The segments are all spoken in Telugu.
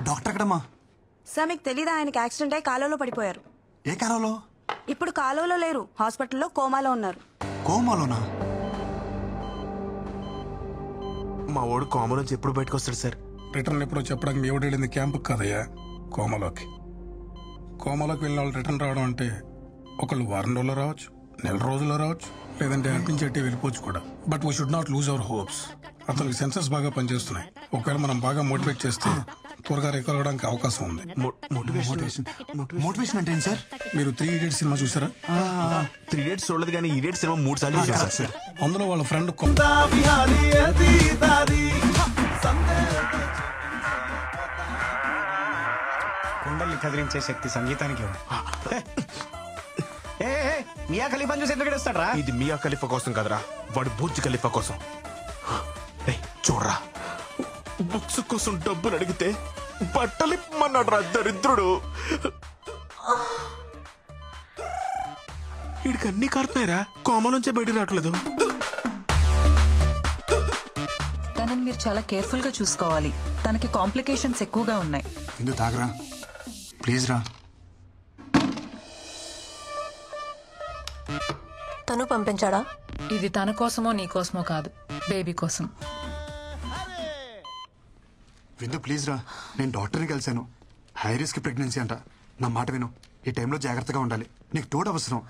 డాక్టర్ ఎక్కడమ్మా? సార్ మీకు తెలీదా, ఆయనకి యాక్సిడెంట్ అయి కాలువలో పడిపోయారు. ఏ కాలంలో? ఇప్పుడు కాలువలో లేరు, హాస్పిటల్లో కోమాలో ఉన్నారు. కోమాలోనా? మా వాడు కోమా నుంచి ఎప్పుడు బయటకు వస్తాడు సార్? రిటర్న్ ఎప్పుడో చెప్పడానికి మీ ఎవడు వెళ్ళింది క్యాంపుకి కాదయ్యా, కోమాలోకి. కోమాలోకి వెళ్ళిన వాళ్ళు రిటర్న్ రావడం అంటే ఒకళ్ళు వారం రోజుల్లో రావచ్చు, నెల రోజుల్లో రావచ్చు, లేదంటే అట్నుంచి అట్టే వెళ్ళిపోవచ్చు కూడా. But we should not lose our hopes. అతనికి సెన్సెస్ బాగా పనిచేస్తున్నాయి. ఒకవేళ మనం బాగా మోటివేట్ చేస్తే త్వరగా రికవర్ అవడానికి అవకాశం ఉంది. మోటివేషన్ అంటే ఏంటి సార్? మీరు 3 Idiots సినిమా చూసారా? 3 Idiots చూడలేదు, కానీ Idiots సినిమా 3 సార్లు చూసాను సార్. అందులో వాళ్ళ ఫ్రెండ్ కుండల్ని కదిలించే శక్తి సంగీతానికి ఉంది. మియా ఖలీఫా చూసి ఎందుకు ఏడుస్తాడ్రా? ఇది మియా ఖలీఫా కోసం కదరా, వాడు బుర్జ్ ఖలీఫా కోసం. చూడరా, బుక్స్ కోసం డబ్బులు అడిగితే బట్టలు ఇమ్మన్నాడు రా దరిద్రుడు. వీడికి అన్ని కారుతున్నాయిరా, కోమా నుంచే బయట రావట్లేదు. తనని మీరు చాలా కేర్ఫుల్ గా చూసుకోవాలి, తనకి కాంప్లికేషన్స్ ఎక్కువగా ఉన్నాయి. ఎందుకు తాగరా ప్లీజ్ రా. తను పంపించాడా? ఇది తన కోసమో నీ కోసమో కాదు, బేబీ కోసం. విందు ప్లీజ్ రా, నేను డాక్టర్ని కలిశాను. హై రిస్క్ ప్రెగ్నెన్సీ అంట. నా మాట విను, ఈ టైంలో జాగ్రత్తగా ఉండాలి. నీకు తోడు అవసరం,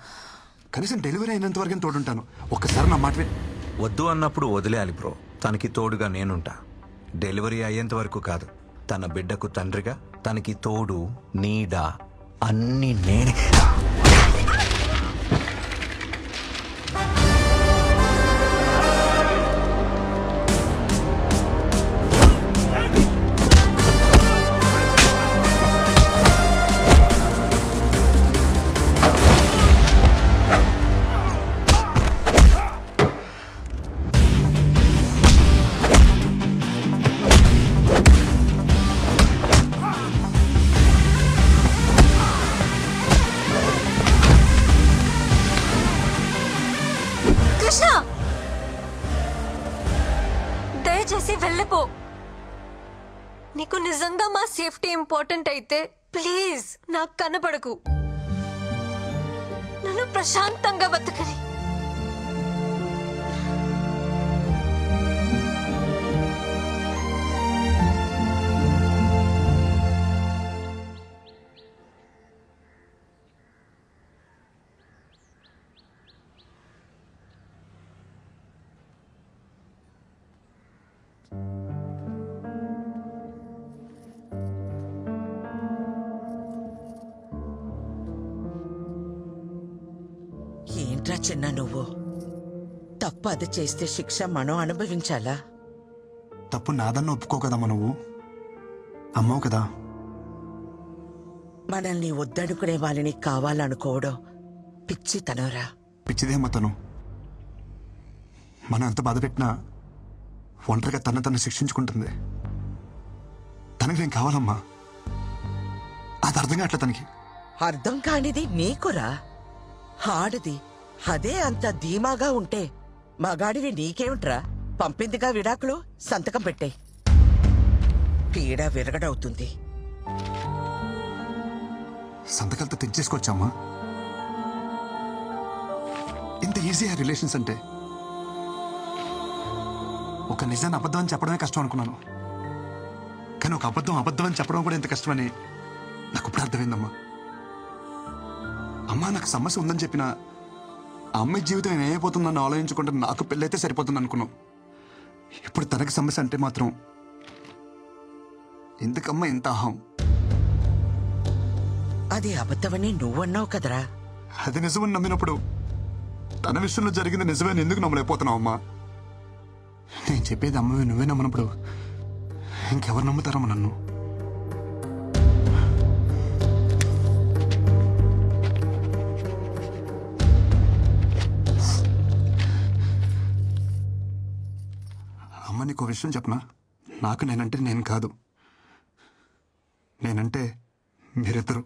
కనీసం డెలివరీ అయినంత వరకు తోడుంటాను. ఒక్కసారి నా మాట విను. వద్దు అన్నప్పుడు వదిలేయాలి బ్రో, తనకి తోడుగా నేనుంటా. డెలివరీ అయ్యేంత వరకు కాదు, తన బిడ్డకు తండ్రిగా, తనకి తోడు నీడ అన్ని నేనే. దయచేసి వెళ్ళిపో. నీకు నిజంగా మా సేఫ్టీ ఇంపార్టెంట్ అయితే ప్లీజ్ నాకు కనపడకు. నన్ను ప్రశాంతంగా బతకని. ఏంట్రా చిన్న నువ్వు? తప్పు అది చేస్తే శిక్ష మనం అనుభవించాలా? తప్పు నాదన్న ఒప్పుకో కదమ్మా, నువ్వు అమ్మవు కదా. మనల్ని వద్దనుకునే వాళ్ళని కావాలనుకోవడం పిచ్చి తనరా. పిచ్చిదేమ్మా తను. మనం ఎంత బాధ పెట్టినా ఒంటరిగా తను శిక్షించుకుంటుంది. తనకి నేను కావాలమ్మా, అది అర్థం కావట్లే తనకి. అర్థం కానిది నీకురా, ఆడది అదే అంత ధీమాగా ఉంటే మగాడివి నీకేమిట్రా? పంపిందిగా విడాకులు, సంతకం పెట్టే. పీడ విరగడవుతుంది. సంతకాలతో తెచ్చేసుకొచ్చామా? ఇంత ఈజీ రిలేషన్స్ అంటే. ఒక నిజాన్ని అబద్ధం అని చెప్పడమే కష్టం అనుకున్నాను, కానీ ఒక అబద్ధం అని చెప్పడం కూడా ఎంత కష్టమని నాకు ఇప్పుడు అర్థమైందమ్మా. అమ్మా నాకు సమస్య ఉందని చెప్పినా ఆ అమ్మాయి జీవితం ఏమైపోతుందని ఆలోచించుకుంటే నాకు పెళ్ళైతే సరిపోతుంది అనుకున్నాం. ఇప్పుడు తనకి సమస్య అంటే మాత్రం ఎందుకమ్మా ఇంత అహం? అది అబద్ధమని నువ్వన్నావు కదరా. అది నిజమని నమ్మినప్పుడు తన విషయంలో జరిగింది నిజమని ఎందుకు నమ్మలేకపోతున్నావు అమ్మా? నేను చెప్పేది అమ్మవి నువ్వే నమ్మనప్పుడు ఇంకెవరు నమ్ముతారమ్మా నన్ను? అమ్మ నీకు విషయం చెప్పనా? నాకు నేనంటే నేను కాదు, నేనంటే మీరిద్దరు.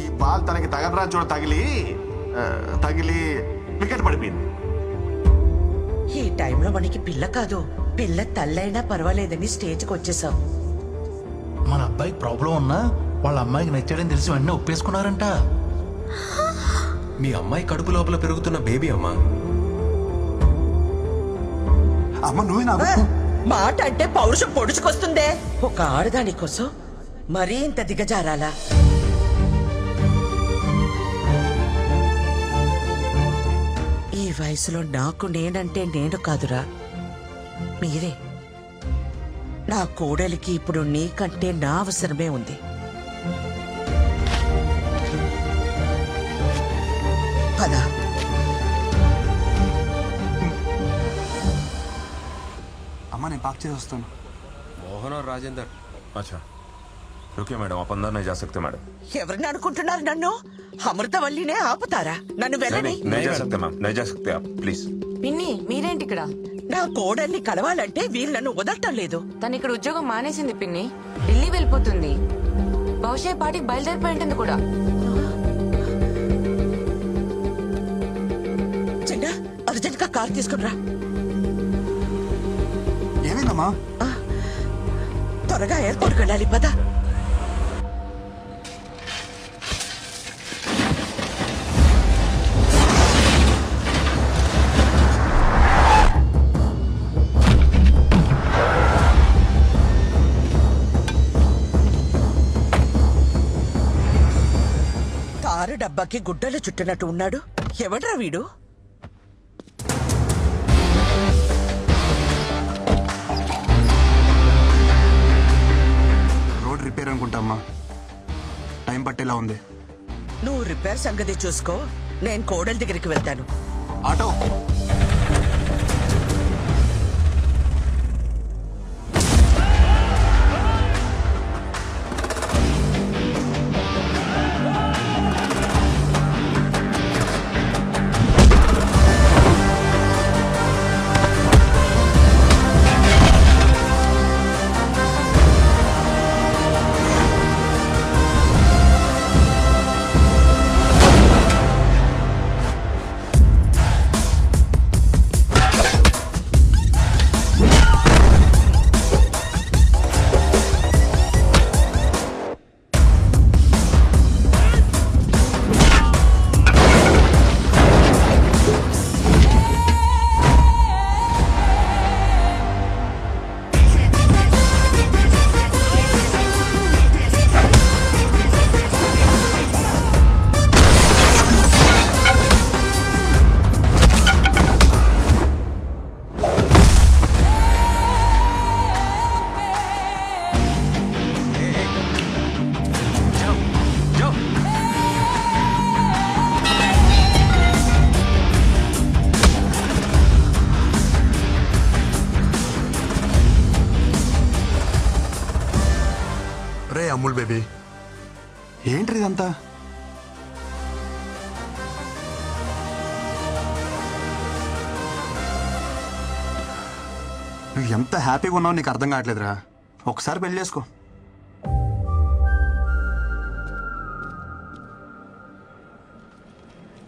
ఈ బాల్ తనకి తగలరా చూడ తగిలి వికెట్ పడిపోయింది. ఈ టైంలో మనకి పిల్ల కాదు, పిల్ల తల్లైనా పర్వాలేదని స్టేజ్కి వచ్చేసావు. మన అబ్బాయికి ప్రాబ్లం ఉన్నా వాళ్ళ అమ్మాయికి నచ్చాడని తెలిసి వెంటనే ఒప్పేసుకున్నారంట. మీ అమ్మాయి కడుపు లోపల పెరుగుతున్న బేబీ అమ్మా. అమ్మ నువ్వే నా మాట అంటే పౌరుషం పొడుచుకొస్తుందే. ఒక ఆడదాని కోసం మరీ ఇంత దిగజారాలా? ఈ వయసులో నాకు నేనంటే నేను కాదురా, మీరే. నా కోడలికి ఇప్పుడు నీకంటే నా అవసరమే ఉంది. పద. అమ్మ నేను పాక్ చేసి వస్తాను. मोहन और राजेंद्र। अच्छा रुकिए मैडम, आप अंदर नहीं जा सकते मैडम। ఎవరిని అనుకుంటున్నారు నన్ను? అమృతవల్లినే ఆపుతారా? నన్ను వెళ్ళని. नहीं जा सकते मैम, नहीं जा सकते आप प्लीज। పిన్ని మీరేంటి ఇక్కడ? నా కోడల్ని కలవాలంటే వీళ్ళు నన్ను వదలటం లేదు. తను ఇక్కడ ఉద్యోగం మానేసింది పిన్ని, ఢిల్లీ వెళ్ళిపోతుంది. బహుశా ఈ పాటికి బయలుదేరిపోయింటుంది కూడా. చిన్న అర్జెంట్ గా కార్ తీసుకుని రా. ఏమైందమ్మా? త్వరగా ఎయిర్పోర్ట్కి వెళ్ళాలి, పద. కారు డబ్బాకి గుడ్డలు చుట్టినట్టు ఉన్నాడు. ఎవడ్రా వీడు? రోడ్ రిపేర్ అనుకుంటా అమ్మా, టైం పట్టేలా ఉంది. నువ్వు రిపేర్ సంగతి చూసుకో, నేను కోడలి దగ్గరికి వెళ్తాను. ఆటో. రే అమ్ముల్ బేబీ, ఏంటి ఇదంతా? నువ్వు ఎంత హ్యాపీగా ఉన్నావు నీకు అర్థం కావట్లేదురా. ఒకసారి పెళ్లి చేసుకో.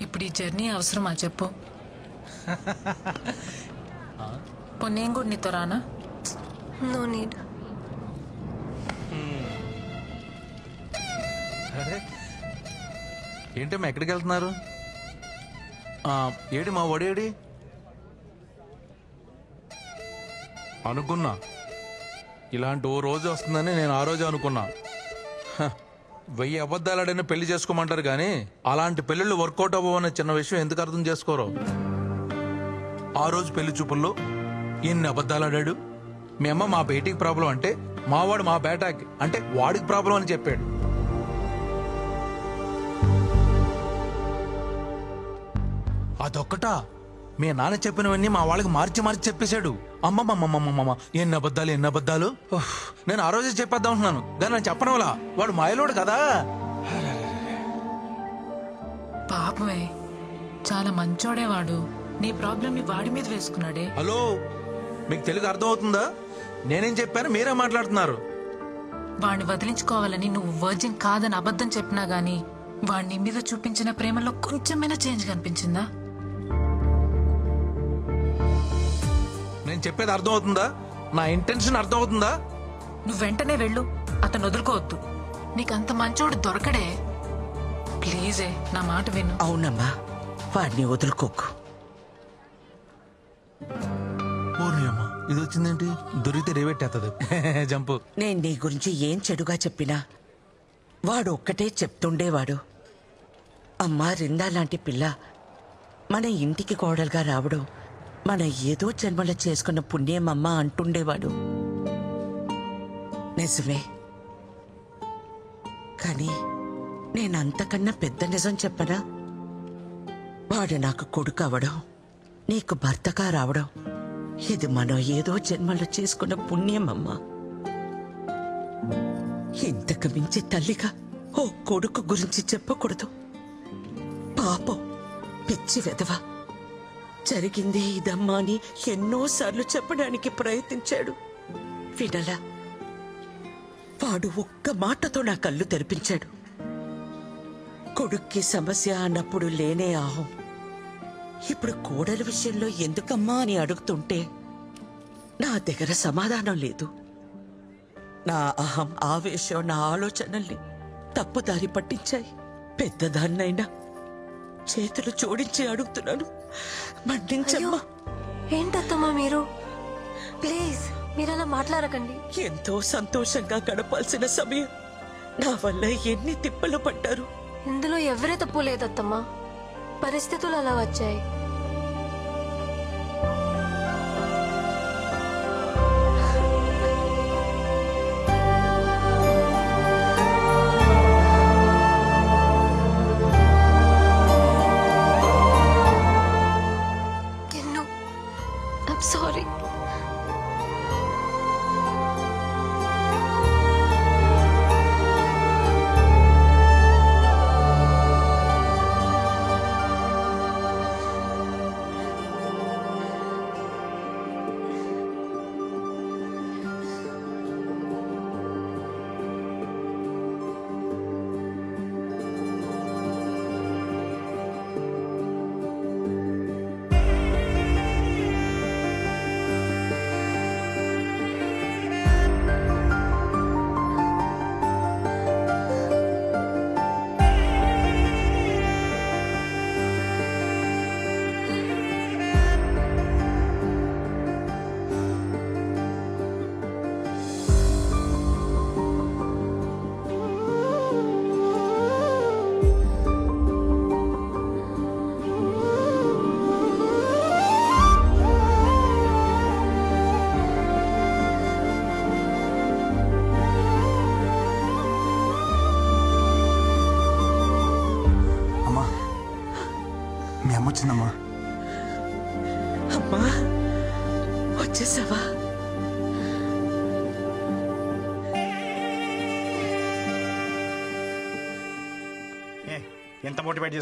ఇప్పుడు ఈ జర్నీ అవసరమా చెప్పు? నేను కూడా నీతో రానా? No need. ఏంటమ్మా ఎక్కడికి వెళ్తున్నారు? ఏడి మా వడేడి? అనుకున్నా ఇలాంటి ఓ రోజు వస్తుందని నేను ఆ రోజు అనుకున్నా. 1000 అబద్ధాలాడైనా పెళ్లి చేసుకోమంటారు కానీ అలాంటి పెళ్లిళ్ళు వర్కౌట్ అవ్వవనే చిన్న విషయం ఎందుకు అర్థం చేసుకోరు? ఆ రోజు పెళ్లి చూపుల్లో ఎన్ని అబద్ధాలాడాడు. మీ అమ్మ మా బేటీకి ప్రాబ్లం అంటే మావాడు మా బేటాకి అంటే వాడికి ప్రాబ్లం అని చెప్పాడు. అదొక్కటా? మీ నాన్న చెప్పినవన్నీ మా వాళ్ళకి మార్చి మార్చి చెప్పేశాడు. అమ్మమ్మమ్మమ్మమ్మ ఎన్ని అబద్ధాలు. నేను ఆ రోజే చెప్పేద్దాం అంటున్నాను కానీ నేను చెప్పడం వల్ల వాడు మాయలోడు కదా. పాపమే, చాలా మంచోడేవాడు. నీ ప్రాబ్లం ని వాడి మీద వేసుకున్నాడే. హలో, మీకు తెలుగు అర్థం అవుతుందా? నేనేం చెప్పాను మీరే మాట్లాడుతున్నారు. వాడిని వదిలించుకోవాలని నువ్వు వర్జిన్ కాదని అబద్ధం చెప్పినా గానీ వాడిని మీద చూపించిన ప్రేమలో కొంచెమైనా చేంజ్ కనిపించిందా? నేను చెప్పేది అర్థం అవుతుందా? నా ఇంటెన్షన్ అర్థం అవుతుందా? నువ్వు వెంటనే వెళ్ళు, అతను వదులుకోవద్దు. నీకంత మంచోడు దొరకడే. ప్లీజే నా మాట విను. అవునమ్మా, వాడిని వదులుకోకు. అమ్మా ఇది వచ్చిందేంటి? దొరికితే రేవెట్టేస్తుంది జంపు. నేను నీ గురించి ఏం చెడుగా చెప్పినా వాడు ఒక్కటే చెప్తుండేవాడు. అమ్మా రిందా లాంటి పిల్ల మన ఇంటికి కోడలుగా రావడం మన ఏదో జన్మలో చేసుకున్న పుణ్యం అమ్మ అంటుండేవాడు. నిజమే, కానీ నేనంతకన్నా పెద్ద నిజం చెప్పనా? వాడు నాకు కొడుకు అవడం, నీకు భర్తగా రావడం ఇది మనం ఏదో జన్మలో చేసుకున్న పుణ్యం అమ్మా. ఇంతకు మించి తల్లిగా ఓ కొడుకు గురించి చెప్పకూడదు. పాపం, పిచ్చి వెధవ. జరిగింది ఇదమ్మా అని ఎన్నోసార్లు చెప్పడానికి ప్రయత్నించాడు, వినలా. వాడు ఒక్క మాటతో నా కళ్ళు తెరిపించాడు. కొడుక్కి సమస్య అన్నప్పుడు లేనే ఆహం. ఇప్పుడు కోడలి విషయంలో ఎందుకమ్మా అని అడుగుతుంటే నా దగ్గర సమాధానం లేదు. నా అహం, ఆవేశం, నా ఆలోచనల్ని తప్పుదారి పట్టించాయి. పెద్దదాన్నైనా చేతులు జోడించి అడుగుతున్నాను, మన్నించమ్మా. ఏంటత్తమ్మా మీరు? ప్లీజ్ మీరలా మాట్లాడకండి. ఎంతో సంతోషంగా గడపాల్సిన సమయం నా వల్ల ఎన్ని తిప్పలు పడ్డారు. ఇందులో ఎవరే తప్పు లేదత్తమ్మా, పరిస్థితులు అలా వచ్చాయి. I'm sorry. వచ్చిందమ్మా. అమ్మా వచ్చేసావా? ఎంత మోటివేట్